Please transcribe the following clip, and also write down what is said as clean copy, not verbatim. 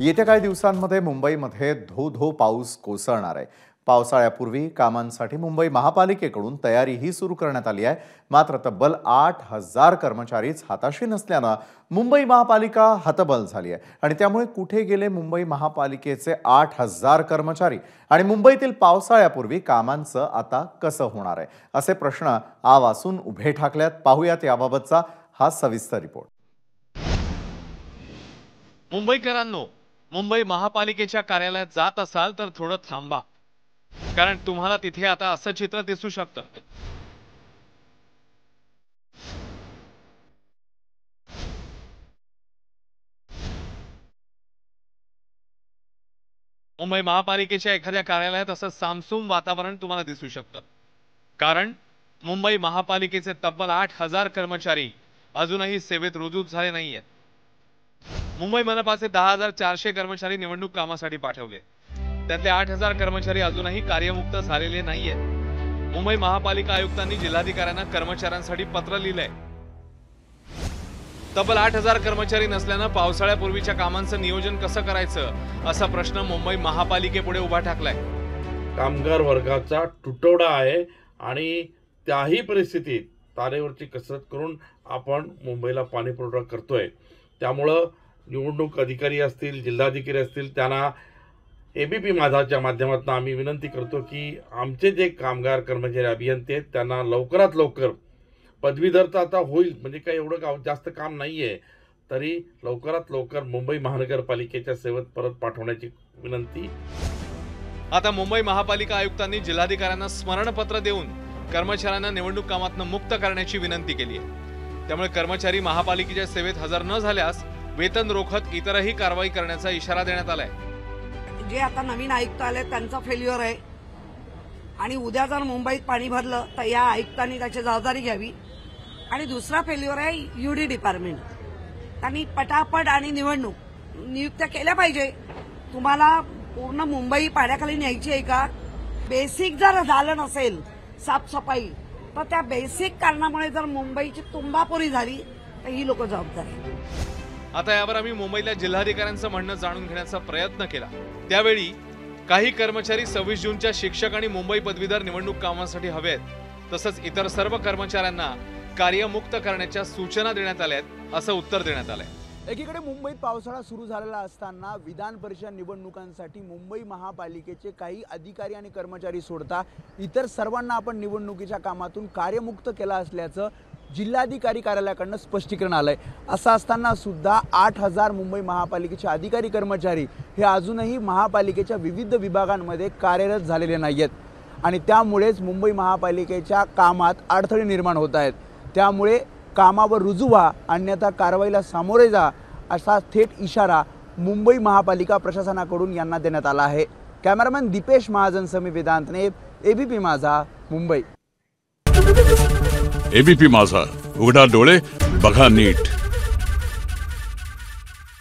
येत्या काही दिवसांमध्ये मुंबईमध्ये धो पाऊस कोसळणार आहे। पावसाळ्यापूर्वी कामांसाठी मुंबई महापालिकेकडून तयारीही सुरू करण्यात आली आहे। मात्र तब्बल 8,000 कर्मचारीच हाताशी नसल्याने मुंबई महापालिका हतबल झाली आहे आणि त्यामुळे कुठे गेले मुंबई महापालिकेचे 8,000 कर्मचारी आणि मुंबईतील पावसाळ्यापूर्वी कामांचं आता कसं होणार आहे असे प्रश्न आवासून उभे ठाकल्यात। पाहूयात याबाबतचा हा सविस्तर रिपोर्ट। मुंबईकरांनो, मुंबई महापालिकेच्या कार्यालयात जात असाल तर थोडं थांबा, कारण तुम्हाला तिथे आता असं चित्र दिसू शकतं। मुंबई महापालिकेच्या एखाद्या कार्यालयात असं सामसूम वातावरण तुम्हाला दिसू शकतं, कारण मुंबई महापालिकेचे तब्बल 8,000 कर्मचारी अजूनही सेवेत रुजू झाले नाहीयेत। मुंबई मनपाचे 10,400 कर्मचारी निवडणूक कामासाठी पाठवले, त्यातले 8,000 कर्मचारी अजूनही कार्यमुक्त झालेले नाहीयेत। मुंबई महापालिका आयुक्तांनी जिल्हाधिकाऱ्यांना कर्मचाऱ्यांसाठी पत्र लिहिलंय। तब्बल 8,000 कर्मचारी नसल्यानं पावसाळ्यापूर्वीच्या कामांचं नियोजन कसं करायचं असा प्रश्न मुंबई महापालिकेपुढे उभा ठाकलाय। कामगार वर्गाचा तुटवडा आहे आणि त्याही परिस्थितीत तारेवरची कसरत करून आपण मुंबईला पाणी पुरवठा करतोय। त्यामुळं निवडणूक अधिकारी असतील, जिल्हाधिकारी असतील, त्यांना एबीपी माझाच्या माध्यमातून आम्ही विनंती करतो की आमचे जे कामगार कर्मचारी अभियंते आहेत त्यांना लवकरात लवकर पदवीधर तर आता होईल, म्हणजे काही एवढं जास्त काम नाहीये, तरी लवकरात लवकर मुंबई महानगरपालिकेच्या सेवेत परत पाठवण्याची विनंती। आता मुंबई महापालिका आयुक्तांनी जिल्हाधिकाऱ्यांना स्मरणपत्र देऊन कर्मचाऱ्यांना निवडणूक कामातून मुक्त करण्याची विनंती केली आहे। त्यामुळे कर्मचारी महापालिकेच्या सेवेत हजर न झाल्यास वेतन रोखत इतरही कारवाई करण्याचा इशारा देण्यात आलाय। जे आता नवीन आयुक्त आले त्यांचा फेल्युअर आहे आणि उद्या जर मुंबईत पाणी भरलं तर या आयुक्तांनी त्याची जबाबदारी घ्यावी। आणि दुसरा फेल्युअर आहे यूडी डिपार्टमेंट, त्यांनी पटापट आणि नियुक्त्या केल्या पाहिजे। तुम्हाला पूर्ण मुंबई पाण्याखाली न्यायची आहे का? बेसिक जर झालं नसेल साफसफाई तर त्या बेसिक कारणामुळे जर मुंबईची तुंबापुरी झाली तर ही लोक जबाबदार आहेत। आता यावर आम्ही मुंबईतल्या जिल्हाधिकाऱ्यांचं म्हणणं जाणून घेण्याचा प्रयत्न केला। त्यावेळी काही कर्मचारी 26 जूनच्या शिक्षक आणि मुंबई पदवीधर निवडणूक कामांसाठी हवेत, तसंच इतर सर्व कर्मचाऱ्यांना कार्यमुक्त करण्याच्या सूचना देण्यात आल्यात असं उत्तर देण्यात आलंय। एकीकडे मुंबईत पावसाळा सुरू झालेला असताना विधान परिषद निवडणुकांसाठी मुंबई महापालिकेचे काही अधिकारी आणि कर्मचारी सोडता इतर सर्वांना आपण निवडणुकीच्या कामातून कार्यमुक्त केला असल्याचं जिल्हाधिकारी कार्यालयाकडून स्पष्टीकरण आलंय। असं असताना सुद्धा 8,000 मुंबई महापालिकेचे अधिकारी कर्मचारी हे अजूनही महापालिकेच्या विविध विभागांमध्ये कार्यरत झालेले नाहीयेत आणि त्यामुळेच मुंबई महापालिकेच्या कामात अडथळे निर्माण होत आहेत। त्यामुळे कामावर रुजू व्हा, अन्यथा कारवाईला सामोरे जा, असा थेट इशारा मुंबई महापालिका प्रशासनाकडून यांना देण्यात आला आहे। कॅमेरामॅन दीपेश महाजन समी वेदांतने, एबीपी माझा, मुंबई। एबीपी माझा, उघडा डोळे बघा नीट।